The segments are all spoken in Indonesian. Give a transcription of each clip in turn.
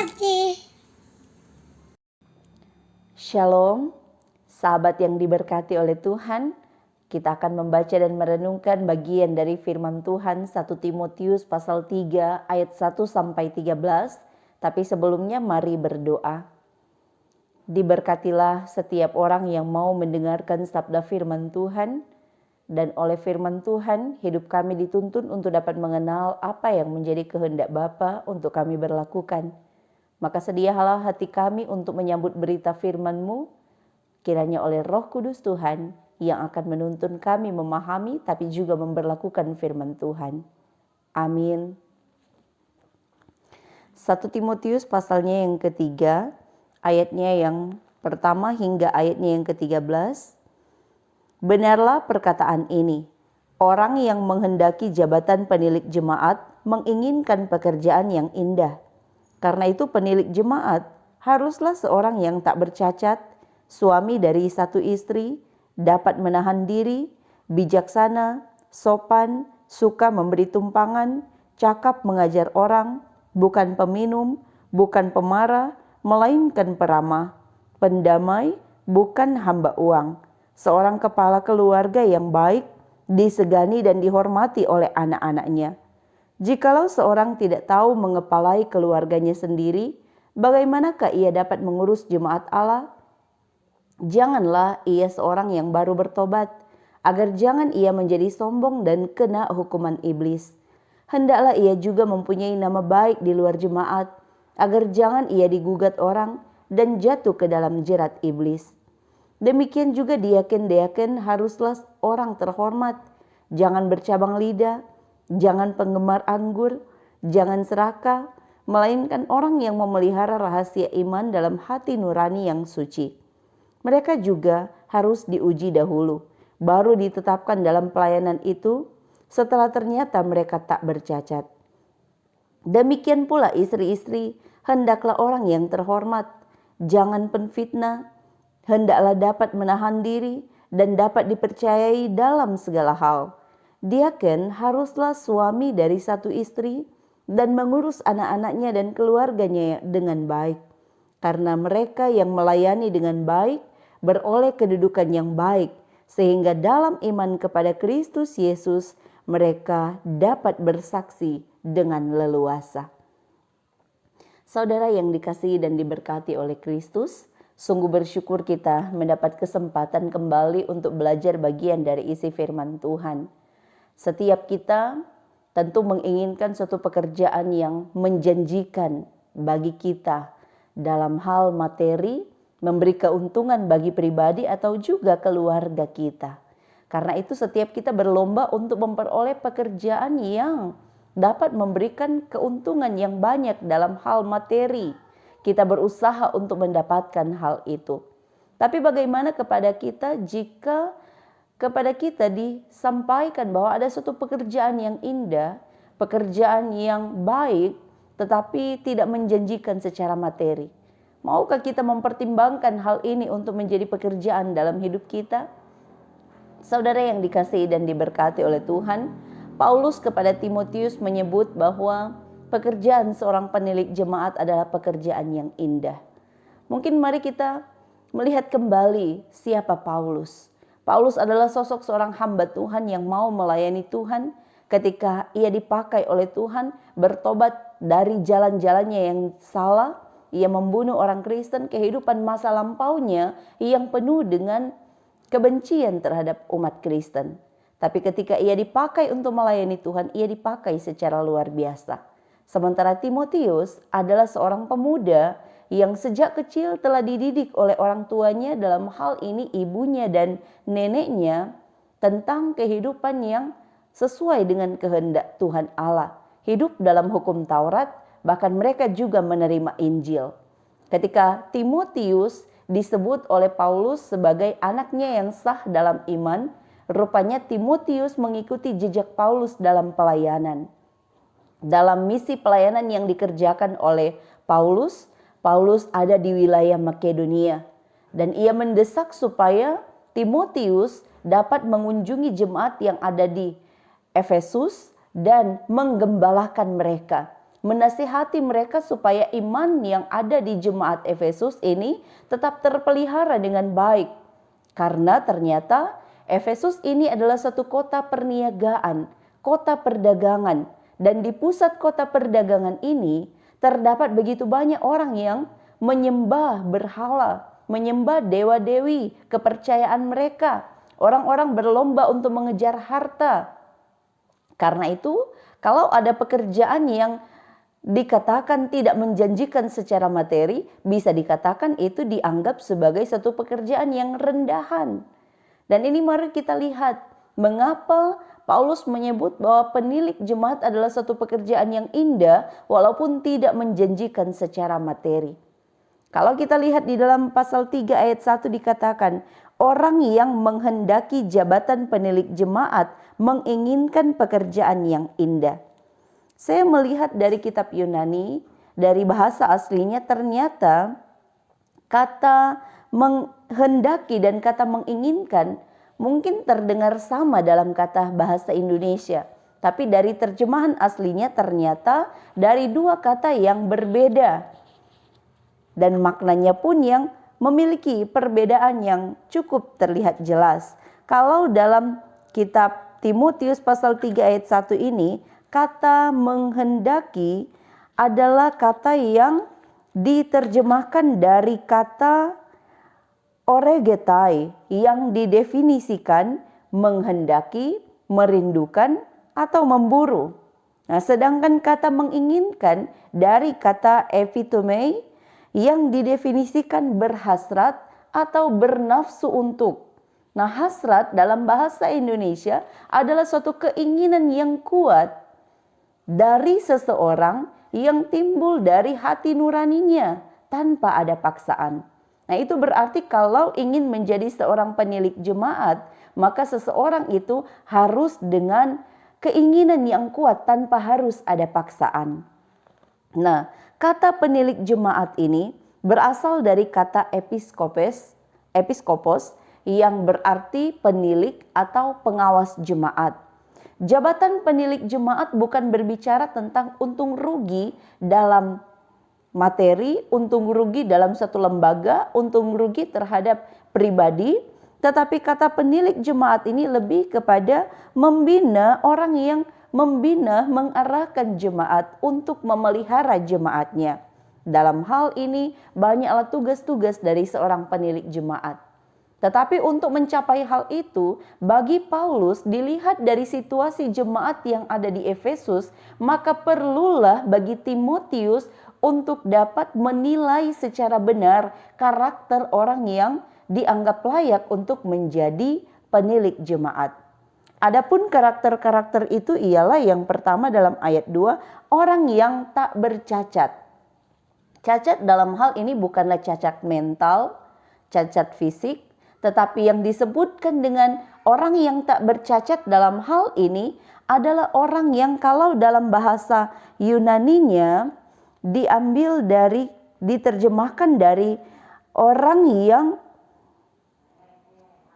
diberkati. Shalom, sahabat yang diberkati oleh Tuhan. Kita akan membaca dan merenungkan bagian dari firman Tuhan 1 Timotius pasal 3 ayat 1 sampai 13. Tapi sebelumnya mari berdoa. Diberkatilah setiap orang yang mau mendengarkan sabda firman Tuhan, dan oleh firman Tuhan hidup kami dituntun untuk dapat mengenal apa yang menjadi kehendak Bapa untuk kami berlakukan. Maka sedialah hati kami untuk menyambut berita firman-Mu, kiranya oleh Roh Kudus Tuhan yang akan menuntun kami memahami tapi juga memberlakukan firman Tuhan. Amin. 1 Timotius pasalnya yang ketiga, ayatnya yang pertama hingga ayatnya yang ke-13. Benarlah perkataan ini, orang yang menghendaki jabatan penilik jemaat menginginkan pekerjaan yang indah. Karena itu penilik jemaat haruslah seorang yang tak bercacat, suami dari satu istri, dapat menahan diri, bijaksana, sopan, suka memberi tumpangan, cakap mengajar orang, bukan peminum, bukan pemarah, melainkan peramah, pendamai, bukan hamba uang, seorang kepala keluarga yang baik, disegani dan dihormati oleh anak-anaknya. Jikalau seorang tidak tahu mengepalai keluarganya sendiri, bagaimanakah ia dapat mengurus jemaat Allah? Janganlah ia seorang yang baru bertobat, agar jangan ia menjadi sombong dan kena hukuman iblis. Hendaklah ia juga mempunyai nama baik di luar jemaat, agar jangan ia digugat orang dan jatuh ke dalam jerat iblis. Demikian juga diaken-diaken haruslah orang terhormat, jangan bercabang lidah, jangan penggemar anggur, jangan serakah, melainkan orang yang memelihara rahasia iman dalam hati nurani yang suci. Mereka juga harus diuji dahulu, baru ditetapkan dalam pelayanan itu setelah ternyata mereka tak bercacat. Demikian pula istri-istri, hendaklah orang yang terhormat, jangan penfitnah, hendaklah dapat menahan diri dan dapat dipercayai dalam segala hal. Diaken haruslah suami dari satu istri dan mengurus anak-anaknya dan keluarganya dengan baik. Karena mereka yang melayani dengan baik beroleh kedudukan yang baik, sehingga dalam iman kepada Kristus Yesus mereka dapat bersaksi dengan leluasa. Saudara yang dikasihi dan diberkati oleh Kristus, sungguh bersyukur kita mendapat kesempatan kembali untuk belajar bagian dari isi firman Tuhan. Setiap kita tentu menginginkan suatu pekerjaan yang menjanjikan bagi kita dalam hal materi, memberi keuntungan bagi pribadi atau juga keluarga kita. Karena itu setiap kita berlomba untuk memperoleh pekerjaan yang dapat memberikan keuntungan yang banyak dalam hal materi. Kita berusaha untuk mendapatkan hal itu. Tapi bagaimana kepada kita jika kepada kita disampaikan bahwa ada suatu pekerjaan yang indah, pekerjaan yang baik, tetapi tidak menjanjikan secara materi. Maukah kita mempertimbangkan hal ini untuk menjadi pekerjaan dalam hidup kita? Saudara yang dikasihi dan diberkati oleh Tuhan, Paulus kepada Timotius menyebut bahwa pekerjaan seorang penilik jemaat adalah pekerjaan yang indah. Mungkin mari kita melihat kembali siapa Paulus. Paulus adalah sosok seorang hamba Tuhan yang mau melayani Tuhan ketika ia dipakai oleh Tuhan bertobat dari jalan-jalannya yang salah. Ia membunuh orang Kristen, kehidupan masa lampaunya yang penuh dengan kebencian terhadap umat Kristen. Tapi ketika ia dipakai untuk melayani Tuhan, ia dipakai secara luar biasa. Sementara Timotius adalah seorang pemuda yang sejak kecil telah dididik oleh orang tuanya, dalam hal ini ibunya dan neneknya, tentang kehidupan yang sesuai dengan kehendak Tuhan Allah. Hidup dalam hukum Taurat, bahkan mereka juga menerima Injil. Ketika Timotius disebut oleh Paulus sebagai anaknya yang sah dalam iman, rupanya Timotius mengikuti jejak Paulus dalam pelayanan. Dalam misi pelayanan yang dikerjakan oleh Paulus ada di wilayah Makedonia dan ia mendesak supaya Timotius dapat mengunjungi jemaat yang ada di Efesus dan menggembalakan mereka. menasihati mereka supaya iman yang ada di jemaat Efesus ini tetap terpelihara dengan baik. Karena ternyata Efesus ini adalah satu kota perniagaan, kota perdagangan. Dan di pusat kota perdagangan ini terdapat begitu banyak orang yang menyembah berhala, menyembah dewa-dewi, kepercayaan mereka. Orang-orang berlomba untuk mengejar harta. Karena itu, kalau ada pekerjaan yang dikatakan tidak menjanjikan secara materi, bisa dikatakan itu dianggap sebagai satu pekerjaan yang rendahan. Dan ini mari kita lihat mengapa Paulus menyebut bahwa penilik jemaat adalah satu pekerjaan yang indah walaupun tidak menjanjikan secara materi. Kalau kita lihat di dalam pasal 3 ayat 1 dikatakan, orang yang menghendaki jabatan penilik jemaat menginginkan pekerjaan yang indah. Saya melihat dari kitab Yunani, dari bahasa aslinya ternyata kata menghendaki dan kata menginginkan mungkin terdengar sama dalam kata bahasa Indonesia. Tapi dari terjemahan aslinya ternyata dari dua kata yang berbeda. Dan maknanya pun yang memiliki perbedaan yang cukup terlihat jelas. Kalau dalam kitab Timotius pasal 3 ayat 1 ini, kata menghendaki adalah kata yang diterjemahkan dari kata oregetai yang didefinisikan menghendaki, merindukan, atau memburu. Nah, sedangkan kata menginginkan dari kata epitomei yang didefinisikan berhasrat atau bernafsu untuk. Nah, hasrat dalam bahasa Indonesia adalah suatu keinginan yang kuat dari seseorang yang timbul dari hati nuraninya tanpa ada paksaan. Nah, itu berarti kalau ingin menjadi seorang penilik jemaat, maka seseorang itu harus dengan keinginan yang kuat tanpa harus ada paksaan. Nah, kata penilik jemaat ini berasal dari kata episkopos yang berarti penilik atau pengawas jemaat. Jabatan penilik jemaat bukan berbicara tentang untung rugi dalam materi, untung rugi dalam satu lembaga, untung rugi terhadap pribadi, tetapi kata penilik jemaat ini lebih kepada membina orang yang mengarahkan jemaat untuk memelihara jemaatnya. Dalam hal ini banyaklah tugas-tugas dari seorang penilik jemaat. Tetapi untuk mencapai hal itu, bagi Paulus dilihat dari situasi jemaat yang ada di Efesus, maka perlulah bagi Timotius untuk dapat menilai secara benar karakter orang yang dianggap layak untuk menjadi penilik jemaat. Adapun karakter-karakter itu ialah yang pertama dalam ayat 2, orang yang tak bercacat. Cacat dalam hal ini bukanlah cacat mental, cacat fisik, tetapi yang disebutkan dengan orang yang tak bercacat dalam hal ini adalah orang yang kalau dalam bahasa Yunaninya diterjemahkan dari orang yang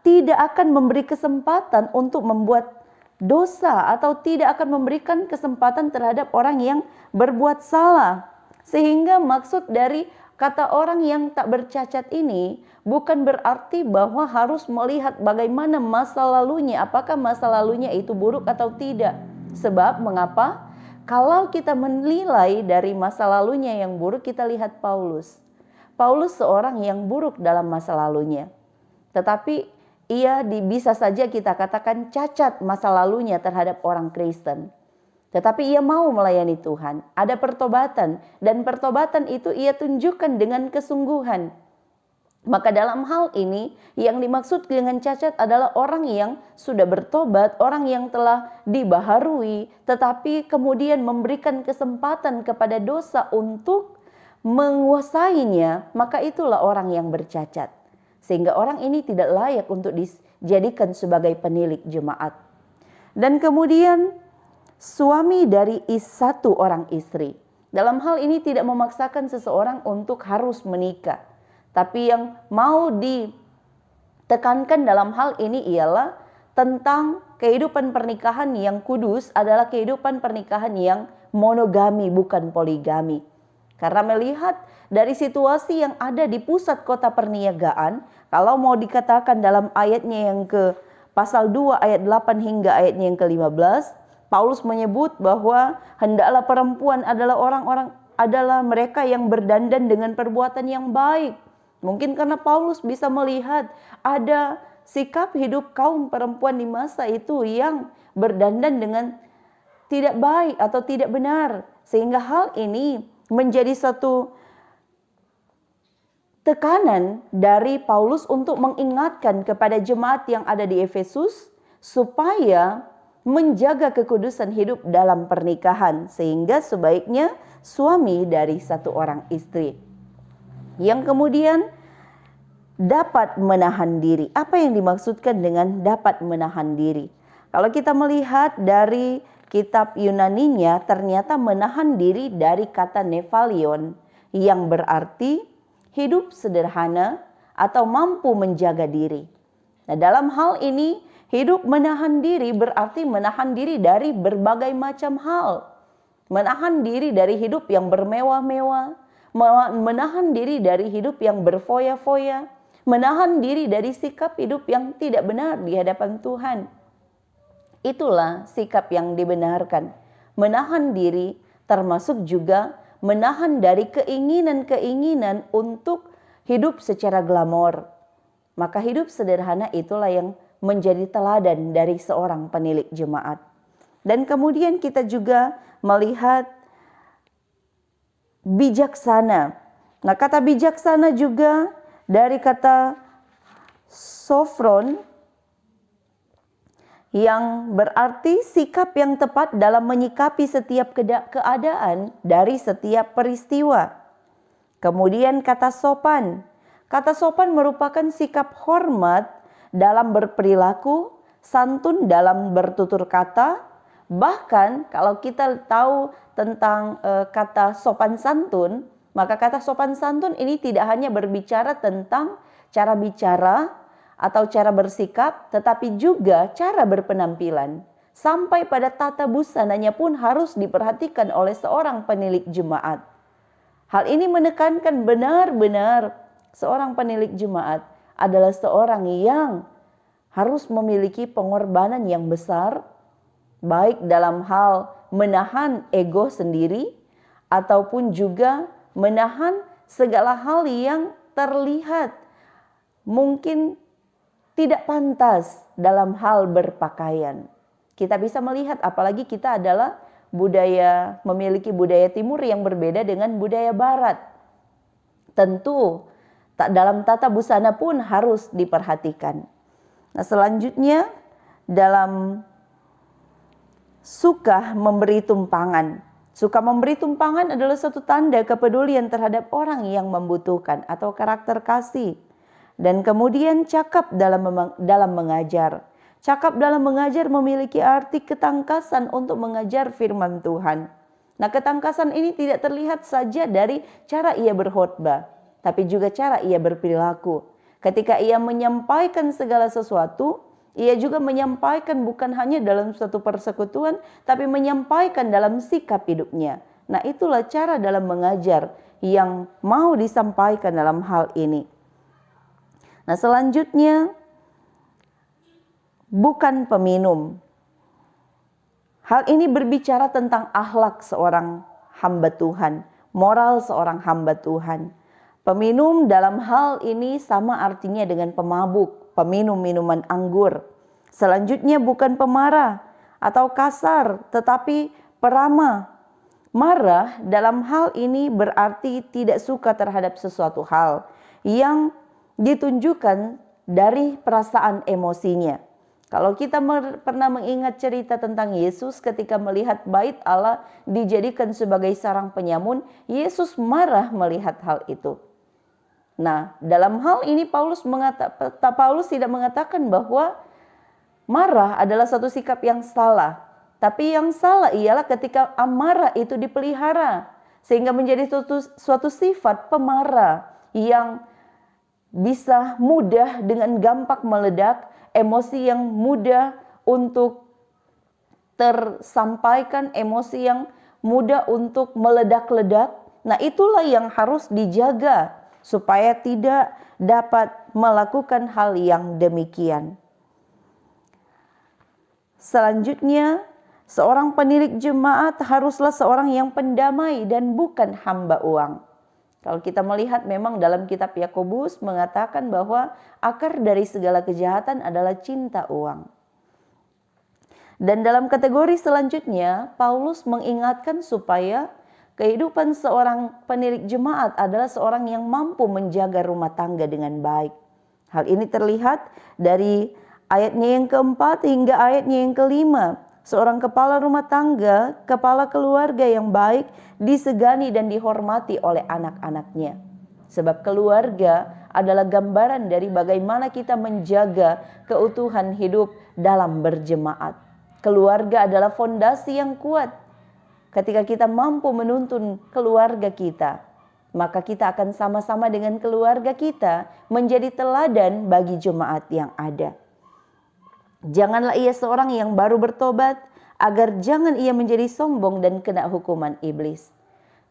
tidak akan memberi kesempatan untuk membuat dosa atau tidak akan memberikan kesempatan terhadap orang yang berbuat salah. Sehingga maksud dari kata orang yang tak bercacat ini bukan berarti bahwa harus melihat bagaimana masa lalunya, apakah masa lalunya itu buruk atau tidak. Sebab mengapa? Kalau kita menilai dari masa lalunya yang buruk, kita lihat Paulus. Paulus seorang yang buruk dalam masa lalunya. Tetapi ia bisa saja kita katakan cacat masa lalunya terhadap orang Kristen. Tetapi ia mau melayani Tuhan. Ada pertobatan. Dan pertobatan itu ia tunjukkan dengan kesungguhan. Maka dalam hal ini yang dimaksud dengan cacat adalah orang yang sudah bertobat, orang yang telah dibaharui, tetapi kemudian memberikan kesempatan kepada dosa untuk menguasainya, maka itulah orang yang bercacat. Sehingga orang ini tidak layak untuk dijadikan sebagai penilik jemaat. Dan kemudian suami dari satu orang istri. Dalam hal ini tidak memaksakan seseorang untuk harus menikah. Tapi yang mau ditekankan dalam hal ini ialah tentang kehidupan pernikahan yang kudus adalah kehidupan pernikahan yang monogami bukan poligami. Karena melihat dari situasi yang ada di pusat kota perniagaan, kalau mau dikatakan dalam ayatnya yang ke pasal 2 ayat 8 hingga ayatnya yang ke-15, Paulus menyebut bahwa hendaklah perempuan adalah mereka yang berdandan dengan perbuatan yang baik. Mungkin karena Paulus bisa melihat ada sikap hidup kaum perempuan di masa itu yang berdandan dengan tidak baik atau tidak benar. Sehingga hal ini menjadi satu tekanan dari Paulus untuk mengingatkan kepada jemaat yang ada di Efesus supaya menjaga kekudusan hidup dalam pernikahan, sehingga sebaiknya suami dari satu orang istri. Yang kemudian dapat menahan diri. Apa yang dimaksudkan dengan dapat menahan diri? Kalau kita melihat dari kitab Yunaninya, ternyata menahan diri dari kata nephalion yang berarti hidup sederhana atau mampu menjaga diri. Nah, dalam hal ini hidup menahan diri berarti menahan diri dari berbagai macam hal. Menahan diri dari hidup yang bermewah-mewah, menahan diri dari hidup yang berfoya-foya, menahan diri dari sikap hidup yang tidak benar di hadapan Tuhan. Itulah sikap yang dibenarkan. Menahan diri termasuk juga menahan dari keinginan-keinginan untuk hidup secara glamor. Maka hidup sederhana itulah yang menjadi teladan dari seorang penilik jemaat. Dan kemudian kita juga melihat bijaksana. Nah, kata bijaksana juga dari kata sofron yang berarti sikap yang tepat dalam menyikapi setiap keadaan dari setiap peristiwa. Kemudian kata sopan. Kata sopan merupakan sikap hormat dalam berperilaku, santun dalam bertutur kata. Bahkan kalau kita tahu tentang kata sopan santun, maka kata sopan santun ini tidak hanya berbicara tentang cara bicara atau cara bersikap, tetapi juga cara berpenampilan. Sampai pada tata busananya pun harus diperhatikan oleh seorang penilik jemaat. Hal ini menekankan benar-benar seorang penilik jemaat adalah seorang yang harus memiliki pengorbanan yang besar, baik dalam hal menahan ego sendiri ataupun juga menahan segala hal yang terlihat mungkin tidak pantas dalam hal berpakaian. Kita bisa melihat apalagi kita adalah memiliki budaya timur yang berbeda dengan budaya barat. Tentu dalam tata busana pun harus diperhatikan. Nah, selanjutnya dalam suka memberi tumpangan. Suka memberi tumpangan adalah suatu tanda kepedulian terhadap orang yang membutuhkan atau karakter kasih. Dan kemudian cakap dalam mengajar. Cakap dalam mengajar memiliki arti ketangkasan untuk mengajar firman Tuhan. Nah, ketangkasan ini tidak terlihat saja dari cara ia berkhotbah, tapi juga cara ia berperilaku. Ketika ia menyampaikan segala sesuatu, ia juga menyampaikan bukan hanya dalam suatu persekutuan, tapi menyampaikan dalam sikap hidupnya. Nah, itulah cara dalam mengajar yang mau disampaikan dalam hal ini. Nah, selanjutnya bukan peminum. Hal ini berbicara tentang akhlak seorang hamba Tuhan, moral seorang hamba Tuhan. Peminum dalam hal ini sama artinya dengan pemabuk, peminum minuman anggur. Selanjutnya bukan pemarah atau kasar, tetapi peramah. Marah dalam hal ini berarti tidak suka terhadap sesuatu hal yang ditunjukkan dari perasaan emosinya. Kalau kita pernah mengingat cerita tentang Yesus ketika melihat bait Allah dijadikan sebagai sarang penyamun, Yesus marah melihat hal itu. Nah, dalam hal ini Paulus tidak mengatakan bahwa marah adalah satu sikap yang salah. Tapi yang salah ialah ketika amarah itu dipelihara, sehingga menjadi suatu sifat pemarah yang bisa mudah dengan gampang meledak, emosi yang mudah untuk tersampaikan, emosi yang mudah untuk meledak-ledak. Nah, itulah yang harus dijaga supaya tidak dapat melakukan hal yang demikian. Selanjutnya, seorang penilik jemaat haruslah seorang yang pendamai dan bukan hamba uang. Kalau kita melihat memang dalam kitab Yakobus mengatakan bahwa akar dari segala kejahatan adalah cinta uang. Dan dalam kategori selanjutnya, Paulus mengingatkan supaya kehidupan seorang penilik jemaat adalah seorang yang mampu menjaga rumah tangga dengan baik. Hal ini terlihat dari ayatnya yang keempat hingga ayatnya yang kelima. Seorang kepala rumah tangga, kepala keluarga yang baik disegani dan dihormati oleh anak-anaknya. Sebab keluarga adalah gambaran dari bagaimana kita menjaga keutuhan hidup dalam berjemaat. Keluarga adalah fondasi yang kuat. Ketika kita mampu menuntun keluarga kita, maka kita akan sama-sama dengan keluarga kita menjadi teladan bagi jemaat yang ada. Janganlah ia seorang yang baru bertobat, agar jangan ia menjadi sombong dan kena hukuman iblis.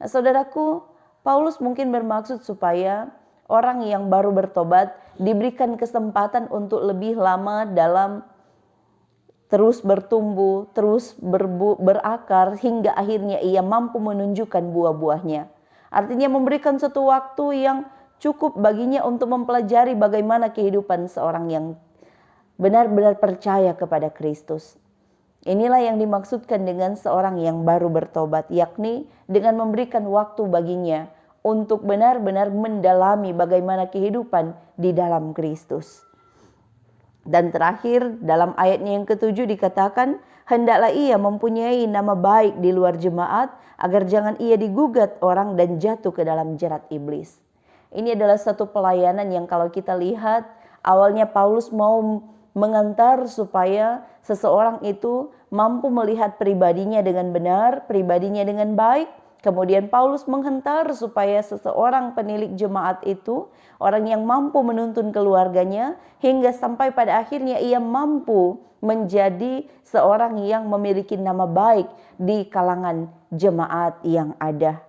Nah, saudaraku, Paulus mungkin bermaksud supaya orang yang baru bertobat diberikan kesempatan untuk lebih lama dalam terus bertumbuh, terus berakar hingga akhirnya ia mampu menunjukkan buah-buahnya. Artinya memberikan satu waktu yang cukup baginya untuk mempelajari bagaimana kehidupan seorang yang benar-benar percaya kepada Kristus. Inilah yang dimaksudkan dengan seorang yang baru bertobat, yakni dengan memberikan waktu baginya untuk benar-benar mendalami bagaimana kehidupan di dalam Kristus. Dan terakhir dalam ayatnya yang ketujuh dikatakan, hendaklah ia mempunyai nama baik di luar jemaat, agar jangan ia digugat orang dan jatuh ke dalam jerat iblis. Ini adalah satu pelayanan yang kalau kita lihat, awalnya Paulus mau mengantar supaya seseorang itu mampu melihat pribadinya dengan benar, pribadinya dengan baik. Kemudian Paulus menghentar supaya seseorang penilik jemaat itu, orang yang mampu menuntun keluarganya, hingga sampai pada akhirnya ia mampu menjadi seorang yang memiliki nama baik di kalangan jemaat yang ada.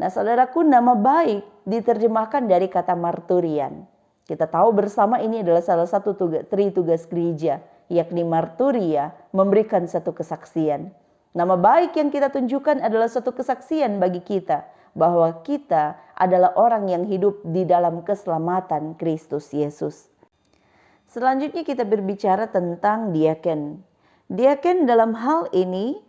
Nah, saudaraku, nama baik diterjemahkan dari kata marturian. Kita tahu bersama ini adalah salah satu tugas gereja, yakni marturia, memberikan satu kesaksian. Nama baik yang kita tunjukkan adalah satu kesaksian bagi kita bahwa kita adalah orang yang hidup di dalam keselamatan Kristus Yesus. Selanjutnya kita berbicara tentang diaken. Diaken dalam hal ini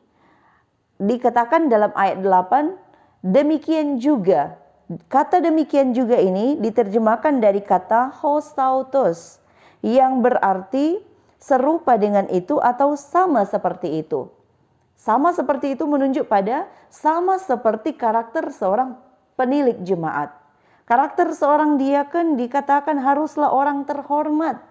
dikatakan dalam ayat 8, demikian juga. Kata demikian juga ini diterjemahkan dari kata hostautos yang berarti serupa dengan itu atau sama seperti itu. Sama seperti itu menunjuk pada sama seperti karakter seorang penilik jemaat. Karakter seorang diaken dikatakan haruslah orang terhormat.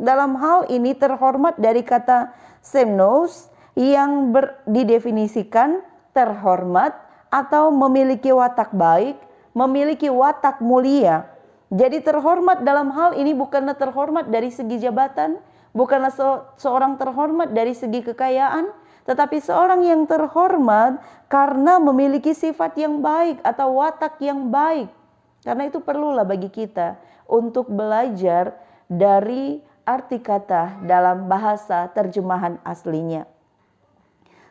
Dalam hal ini terhormat dari kata semnos yang didefinisikan terhormat atau memiliki watak baik, memiliki watak mulia. Jadi terhormat dalam hal ini bukanlah terhormat dari segi jabatan, bukanlah seorang terhormat dari segi kekayaan, tetapi seorang yang terhormat karena memiliki sifat yang baik atau watak yang baik. Karena itu perlulah bagi kita untuk belajar dari arti kata dalam bahasa terjemahan aslinya.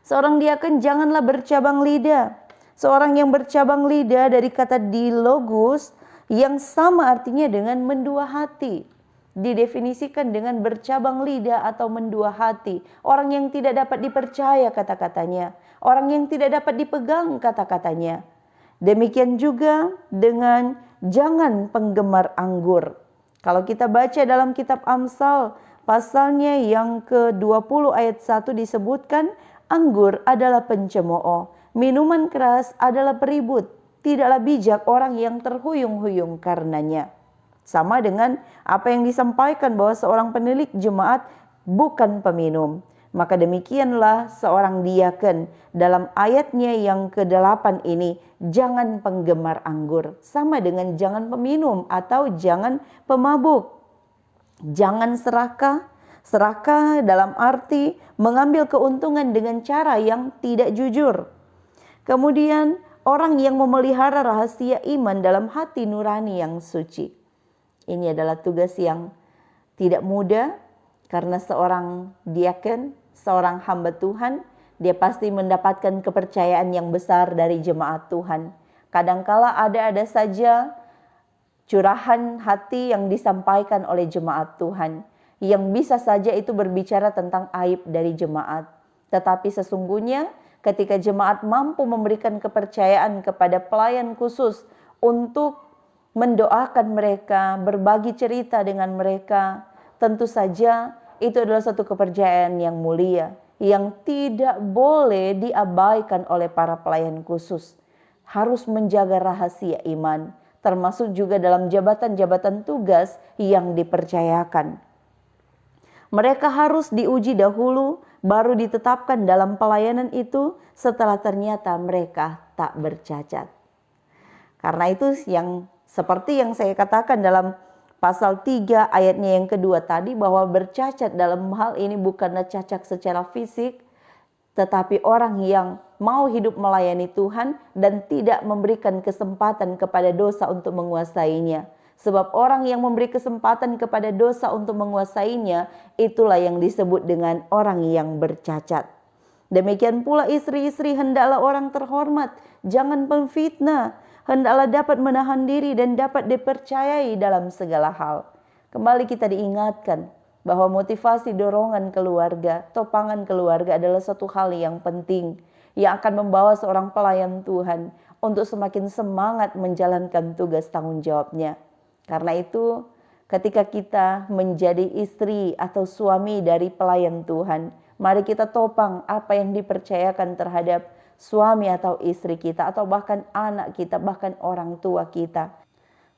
Seorang diaken janganlah bercabang lidah. Seorang yang bercabang lidah dari kata dilogus yang sama artinya dengan mendua hati. Didefinisikan dengan bercabang lidah atau mendua hati. Orang yang tidak dapat dipercaya kata-katanya. Orang yang tidak dapat dipegang kata-katanya. Demikian juga dengan jangan penggemar anggur. Kalau kita baca dalam kitab Amsal pasalnya yang ke-20 ayat 1 disebutkan, anggur adalah pencemooh, minuman keras adalah peribut, tidaklah bijak orang yang terhuyung-huyung karenanya. Sama dengan apa yang disampaikan bahwa seorang penilik jemaat bukan peminum. Maka demikianlah seorang diaken dalam ayatnya yang ke-8 ini, jangan penggemar anggur. Sama dengan jangan peminum atau jangan pemabuk. Jangan serakah. Serakah dalam arti mengambil keuntungan dengan cara yang tidak jujur. Kemudian orang yang memelihara rahasia iman dalam hati nurani yang suci. Ini adalah tugas yang tidak mudah, karena seorang diaken, seorang hamba Tuhan, dia pasti mendapatkan kepercayaan yang besar dari jemaat Tuhan. Kadangkala ada saja curahan hati yang disampaikan oleh jemaat Tuhan, yang bisa saja itu berbicara tentang aib dari jemaat. Tetapi sesungguhnya ketika jemaat mampu memberikan kepercayaan kepada pelayan khusus untuk mendoakan mereka, berbagi cerita dengan mereka, tentu saja itu adalah satu kepercayaan yang mulia, yang tidak boleh diabaikan oleh para pelayan khusus. Harus menjaga rahasia iman, termasuk juga dalam jabatan-jabatan tugas yang dipercayakan. Mereka harus diuji dahulu, baru ditetapkan dalam pelayanan itu setelah ternyata mereka tak bercacat. Karena itu yang seperti yang saya katakan dalam pasal 3 ayatnya yang kedua tadi, bahwa bercacat dalam hal ini bukanlah cacat secara fisik, tetapi orang yang mau hidup melayani Tuhan dan tidak memberikan kesempatan kepada dosa untuk menguasainya. Sebab orang yang memberi kesempatan kepada dosa untuk menguasainya, itulah yang disebut dengan orang yang bercacat. Demikian pula istri-istri, hendaklah orang terhormat, jangan pemfitnah, hendaklah dapat menahan diri dan dapat dipercayai dalam segala hal. Kembali kita diingatkan bahwa motivasi dorongan keluarga, topangan keluarga adalah satu hal yang penting, yang akan membawa seorang pelayan Tuhan untuk semakin semangat menjalankan tugas tanggung jawabnya. Karena itu, ketika kita menjadi istri atau suami dari pelayan Tuhan, mari kita topang apa yang dipercayakan terhadap suami atau istri kita, atau bahkan anak kita, bahkan orang tua kita.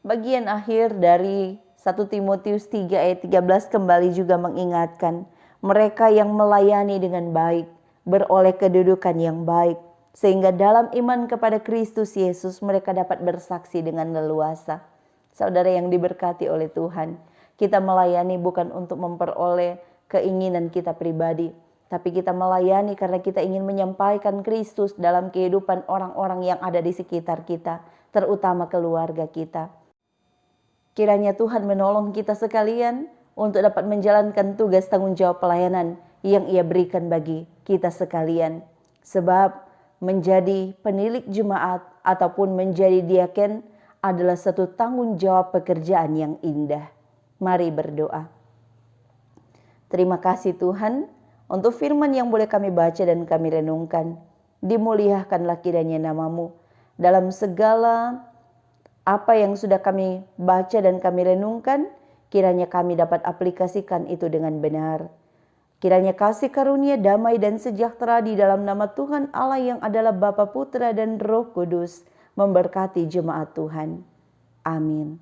Bagian akhir dari 1 Timotius 3 ayat 13 kembali juga mengingatkan, mereka yang melayani dengan baik, beroleh kedudukan yang baik, sehingga dalam iman kepada Kristus Yesus mereka dapat bersaksi dengan leluasa. Saudara yang diberkati oleh Tuhan, kita melayani bukan untuk memperoleh keinginan kita pribadi, tapi kita melayani karena kita ingin menyampaikan Kristus dalam kehidupan orang-orang yang ada di sekitar kita, terutama keluarga kita. Kiranya Tuhan menolong kita sekalian untuk dapat menjalankan tugas tanggung jawab pelayanan yang Ia berikan bagi kita sekalian. Sebab menjadi penilik jemaat ataupun menjadi diaken adalah satu tanggung jawab pekerjaan yang indah. Mari berdoa. Terima kasih Tuhan untuk firman yang boleh kami baca dan kami renungkan. Dimuliakanlah kiranya nama-Mu dalam segala apa yang sudah kami baca dan kami renungkan, kiranya kami dapat aplikasikan itu dengan benar. Kiranya kasih karunia, damai dan sejahtera di dalam nama Tuhan Allah yang adalah Bapa, Putra dan Roh Kudus memberkati jemaat Tuhan. Amin.